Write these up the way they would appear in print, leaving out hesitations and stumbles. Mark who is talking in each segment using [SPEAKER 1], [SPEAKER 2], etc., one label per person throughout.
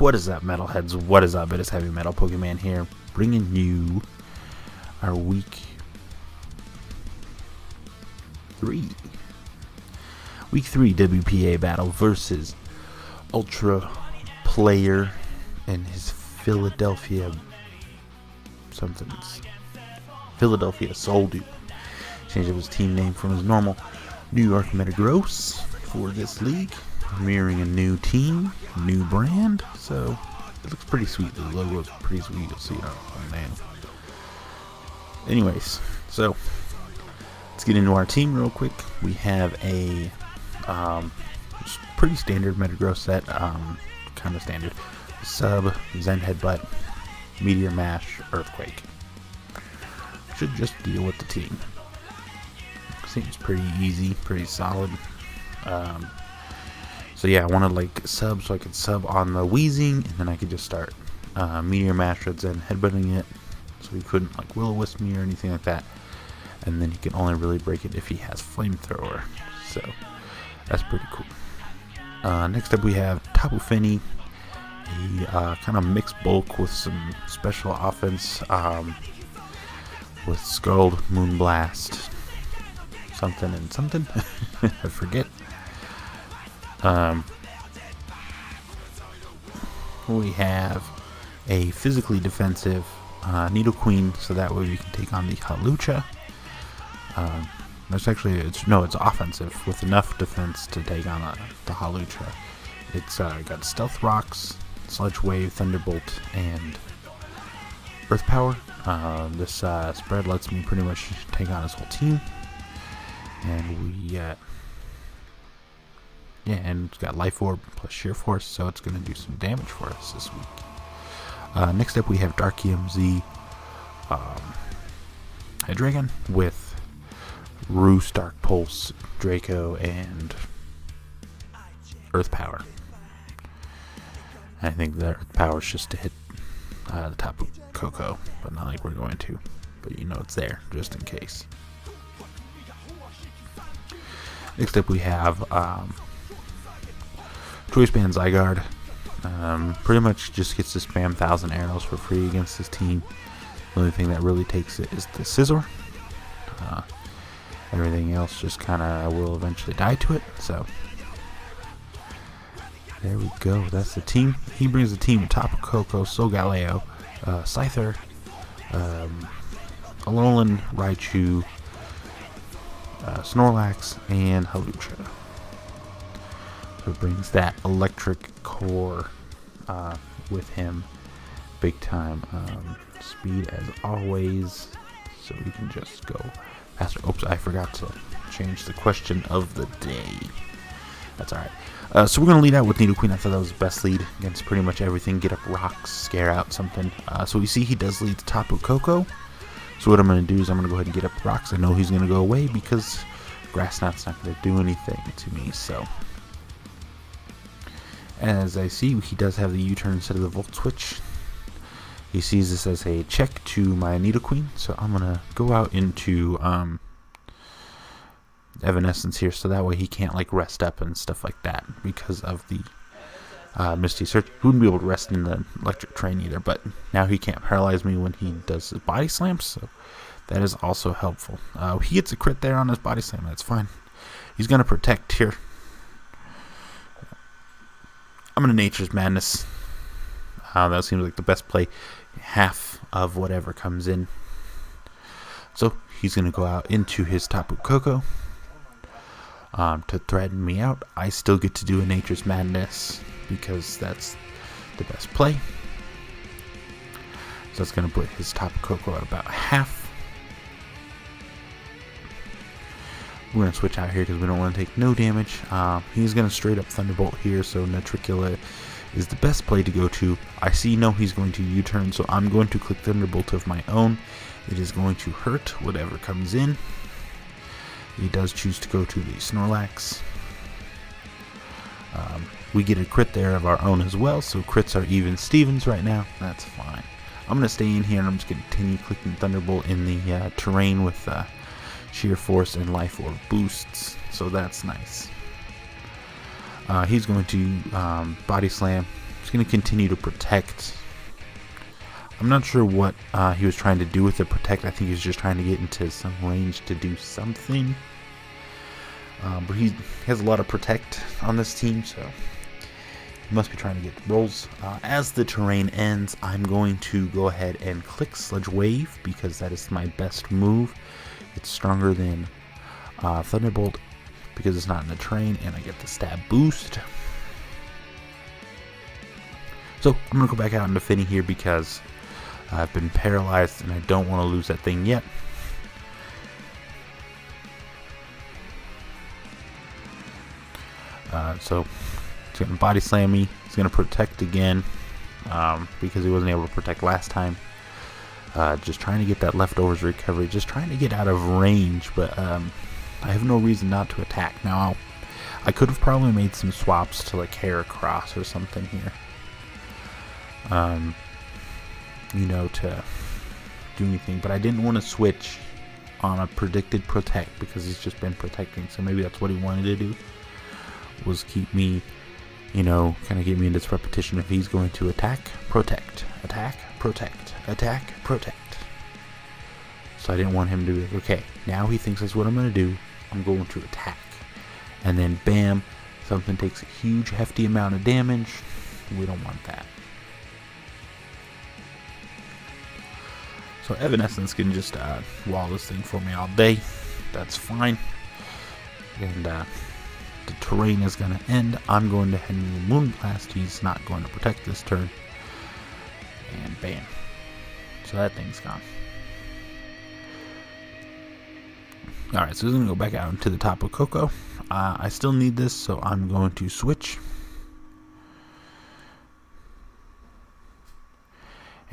[SPEAKER 1] What is up, metalheads? What is up? It is Heavy Metal Pokemon here, bringing you our week 3 WPA battle versus UltraPlayer and his Philadelphia Soul Dude. Changed up his team name from his normal New York Metagross for this league, mirroring a new team, new brand, so it looks pretty sweet. The logo is pretty sweet. You'll see it on the name. Anyways, so let's get into our team real quick. We have a pretty standard Metagross set, kind of standard. Sub, Zen Headbutt, Meteor Mash, Earthquake. Should just deal with the team. Seems pretty easy, pretty solid. So yeah, I wanted like sub so I could sub on the Wheezing, and then I could just start Meteor Mash and then headbutting it, so he couldn't like Will-O-Wisp me or anything like that. And then he can only really break it if he has Flamethrower. So that's pretty cool. Next up we have Tapu Fini, a kind of mixed bulk with some special offense, with Scald, Moonblast, something and something. I forget. We have a physically defensive Nidoqueen, so that way we can take on the Hawlucha. It's offensive with enough defense to take on the Hawlucha. It's got Stealth Rocks, Sludge Wave, Thunderbolt, and Earth Power. This spread lets me pretty much take on his whole team. And and it's got Life Orb plus Sheer Force, so it's going to do some damage for us this week. Next up we have Dark EMZ Hydreigon with Roost, Dark Pulse, Draco, and Earth Power. I think the Earth Power is just to hit the top of Coco, but not like we're going to. But you know it's there, just in case. Next up we have Choice Band Zygarde. Pretty much just gets to spam 1,000 arrows for free against this team. The only thing that really takes it is the Scizor. Everything else just kind of will eventually die to it. So there we go. That's the team. He brings the team Tapu Koko, Solgaleo, Scyther, Alolan, Raichu, Snorlax, and Hawlucha. So it brings that electric core with him big time. Speed as always, so we can just go faster. Oops, I forgot to change the question of the day. That's alright. So we're going to lead out with Nidoqueen. I thought that was the best lead against pretty much everything. Get up rocks, scare out something. So we see he does lead to Tapu Koko. So what I'm going to do is I'm going to go ahead and get up rocks. I know he's going to go away because Grass Knot's not going to do anything to me. So as I see, he does have the U-turn instead of the Volt Switch. He sees this as a check to my Nidoqueen, so I'm going to go out into Evanescence here, so that way he can't like rest up and stuff like that because of the Misty Search. He wouldn't be able to rest in the Electric Train either, but now he can't paralyze me when he does his Body Slams, so that is also helpful. He gets a crit there on his Body Slam, that's fine. He's going to protect here. I'm going to Nature's Madness. That seems like the best play. Half of whatever comes in. So he's going to go out into his Tapu Koko to threaten me out. I still get to do a Nature's Madness because that's the best play. So that's going to put his Tapu Koko at about half. We're going to switch out here because we don't want to take no damage. He's going to straight up Thunderbolt here, so Natricula is the best play to go to. I see he's going to U-turn, so I'm going to click Thunderbolt of my own. It is going to hurt whatever comes in. He does choose to go to the Snorlax. We get a crit there of our own as well, so crits are even Stevens right now. That's fine. I'm going to stay in here and I'm just going to continue clicking Thunderbolt in the terrain with Sheer Force and Life Orb boosts, so that's nice. He's going to Body Slam He's going to continue to protect. I'm not sure what he was trying to do with the protect. I think he was just trying to get into some range to do something. But he has a lot of protect on this team, so he must be trying to get rolls. As the terrain ends, I'm going to go ahead and click Sludge Wave because that is my best move. It's stronger than Thunderbolt because it's not in the terrain, and I get the stab boost. So I'm going to go back out into Finny here because I've been paralyzed and I don't want to lose that thing yet. So he's going to body slam me. He's going to protect again because he wasn't able to protect last time. Just trying to get that leftovers recovery. Just trying to get out of range, but I have no reason not to attack. Now, I could have probably made some swaps to like hair across or something here. You know, to do anything, but I didn't want to switch on a predicted protect because he's just been protecting, so maybe that's what he wanted to do, was keep me, you know, kind of get me in this repetition if he's going to attack, protect, attack, protect, attack, protect. So I didn't want him to be like, okay, now he thinks that's what I'm going to do, I'm going to attack, and then bam, something takes a huge hefty amount of damage. We don't want that. So Evanescence can just wall this thing for me all day. That's fine. And the terrain is going to end. I'm going to head into the Moonblast. He's not going to protect this turn. And bam. So that thing's gone. Alright, so he's going to go back out into the top of Coco. I still need this, so I'm going to switch.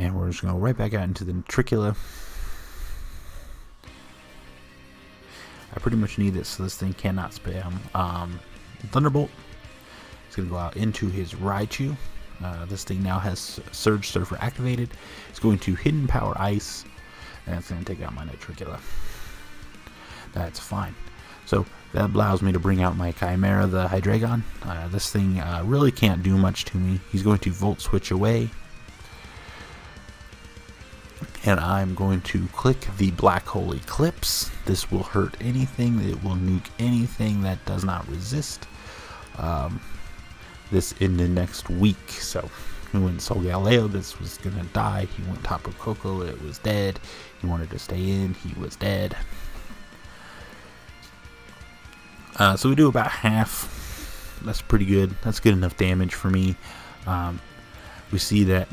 [SPEAKER 1] And we're just going to go right back out into the Tricula. I pretty much need this, so this thing cannot spam. Thunderbolt. It's going to go out into his Raichu. This thing now has Surge Surfer activated. It's going to Hidden Power Ice. And it's going to take out my Tricula. That's fine. So that allows me to bring out my Chimera, the Hydreigon. This thing really can't do much to me. He's going to Volt Switch away. And I'm going to click the Black Hole Eclipse. This will hurt anything. It will nuke anything that does not resist. This in the next week. So he went Sol Galileo. This was going to die. He went top of Coco. It was dead. He wanted to stay in. He was dead. So we do about half. That's pretty good. That's good enough damage for me. We see that...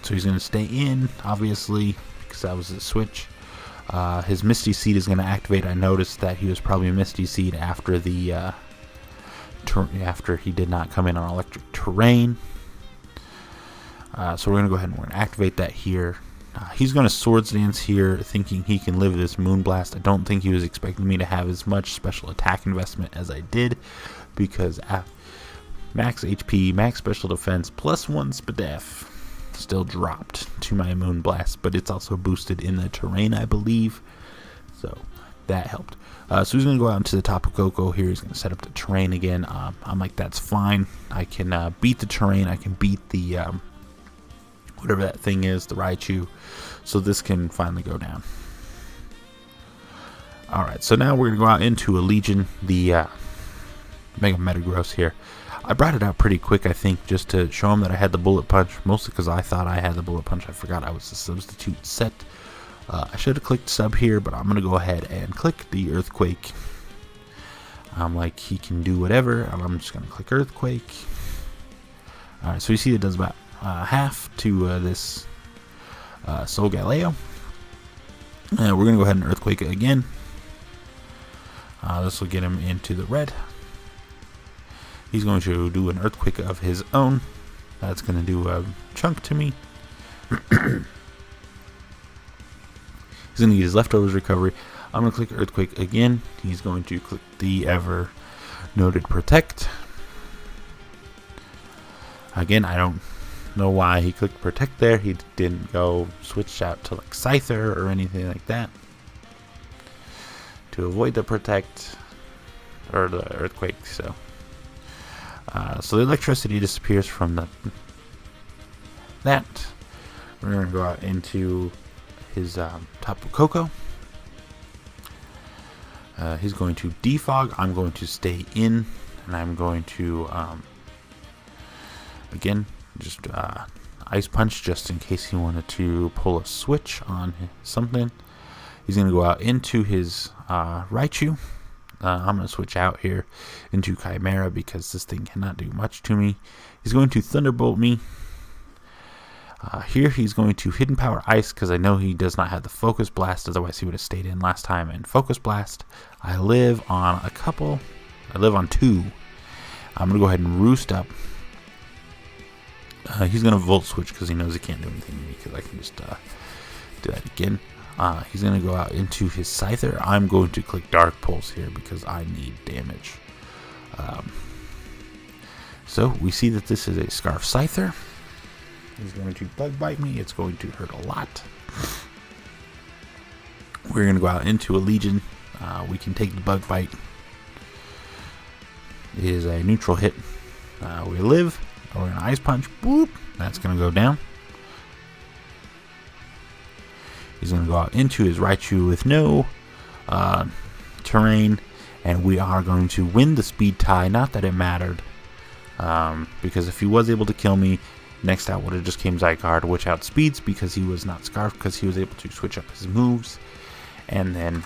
[SPEAKER 1] so he's going to stay in, obviously, because that was his switch. His Misty Seed is going to activate. I noticed that he was probably a Misty Seed after the after he did not come in on electric terrain. So we're going to go ahead and we're going to activate that here. He's going to Swords Dance here, thinking he can live this Moonblast. I don't think he was expecting me to have as much special attack investment as I did, because max HP, max special defense, +1 SPDEF still dropped to my Moonblast, but it's also boosted in the terrain, I believe, so that helped. So he's going to go out into the top of Coco here. He's going to set up the terrain again. I'm like, that's fine. I can beat the terrain. I can beat the whatever that thing is, the Raichu, so this can finally go down. Alright, so now we're going to go out into a Legion, the Mega Metagross here. I brought it out pretty quick, I think, just to show him that I had the Bullet Punch, mostly because I thought I had the Bullet Punch. I forgot I was the substitute set. I should have clicked sub here, but I'm going to go ahead and click the Earthquake. I'm like, he can do whatever, and I'm just going to click Earthquake. Alright, so you see it does about half to this Sol Galileo. We're going to go ahead and Earthquake it again. This will get him into the red. He's going to do an Earthquake of his own. That's going to do a chunk to me. He's going to get his leftovers recovery. I'm going to click Earthquake again. He's going to click the ever noted Protect. Again, I don't know why he clicked Protect there. He didn't go switch out to like Scyther or anything like that to avoid the Protect or the Earthquake. So So the electricity disappears from that. We're going to go out into his Tapu Koko. He's going to defog. I'm going to stay in, and I'm going to again just ice punch just in case he wanted to pull a switch on something. He's going to go out into his Raichu. I'm going to switch out here into Chimera because this thing cannot do much to me. He's going to Thunderbolt me. Here he's going to Hidden Power Ice because I know he does not have the Focus Blast, otherwise he would have stayed in last time. And Focus Blast, I live on a couple. I live on 2. I'm going to go ahead and Roost up. He's going to Volt Switch because he knows he can't do anything to me because I can just do that again. He's going to go out into his Scyther. I'm going to click Dark Pulse here because I need damage. So we see that this is a Scarf Scyther. He's going to Bug Bite me. It's going to hurt a lot. We're going to go out into a Legion. We can take the Bug Bite. It is a neutral hit. We live. We're going to Ice Punch. Boop. That's going to go down. He's going to go out into his Raichu with no terrain. And we are going to win the speed tie. Not that it mattered. Because if he was able to kill me, next out would have just came Zygarde, which outspeeds because he was not Scarf, because he was able to switch up his moves. And then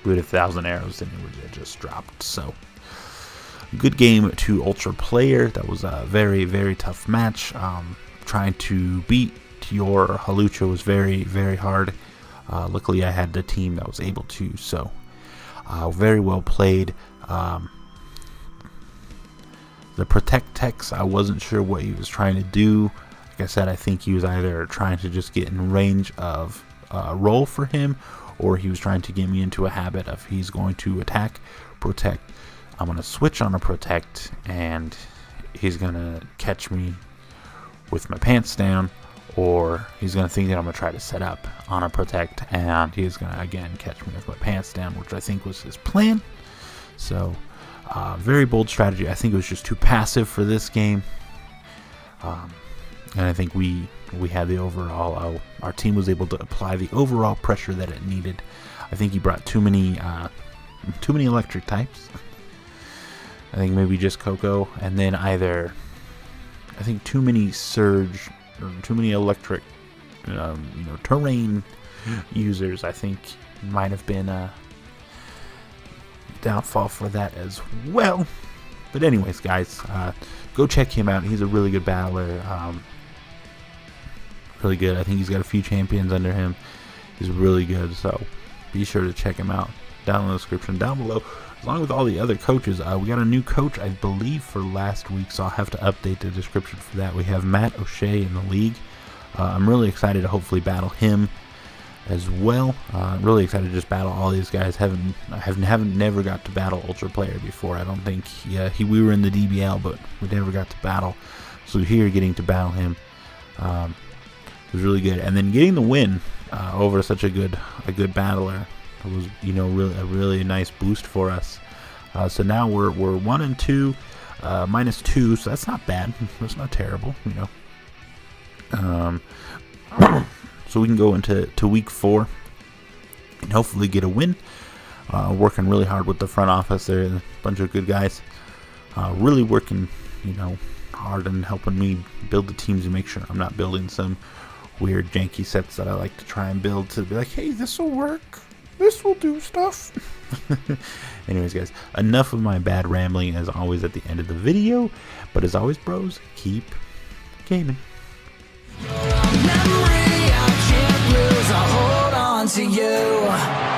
[SPEAKER 1] with 1,000 arrows, then it would have just dropped. So good game to UltraPlayer. That was a very, very tough match. Trying to beat your Hawlucha was very, very hard. Luckily, I had the team that was able to. So very well played. The Protect Tex, I wasn't sure what he was trying to do. Like I said, I think he was either trying to just get in range of roll for him, or he was trying to get me into a habit of he's going to attack, protect. I'm going to switch on a Protect, and he's going to catch me with my pants down, or he's going to think that I'm going to try to set up on a Protect, and he's going to, again, catch me with my pants down, which I think was his plan. So very bold strategy. I think it was just too passive for this game, and I think we had the overall. Our team was able to apply the overall pressure that it needed. I think he brought too many electric types. I think maybe just Koko, and then either I think too many surge or too many electric, terrain users. I think might have been a downfall for that as well. But anyways, guys, go check him out. He's a really good battler. Really good. I think he's got a few champions under him. He's really good, so be sure to check him out down in the description down below, along with all the other coaches. We got a new coach, I believe, for last week, so I'll have to update the description for that. We have Matt O'Shea in the league. I'm really excited to hopefully battle him as well. Really excited to just battle all these guys. Haven't never got to battle UltraPlayer before. I don't think we were in the DBL, but we never got to battle. So here, getting to battle him was really good, and then getting the win over such a good battler was a really nice boost for us. So now we're 1-2, -2, so that's not bad. That's not terrible, So we can go into week 4 and hopefully get a win. Working really hard with the front office. They're a bunch of good guys. Really working, hard and helping me build the teams and make sure I'm not building some weird janky sets that I like to try and build to be like, hey, this will work. This will do stuff. Anyways, guys, enough of my bad rambling as always at the end of the video. But as always, bros, keep gaming.
[SPEAKER 2] Memory, I can't lose. I hold on to you.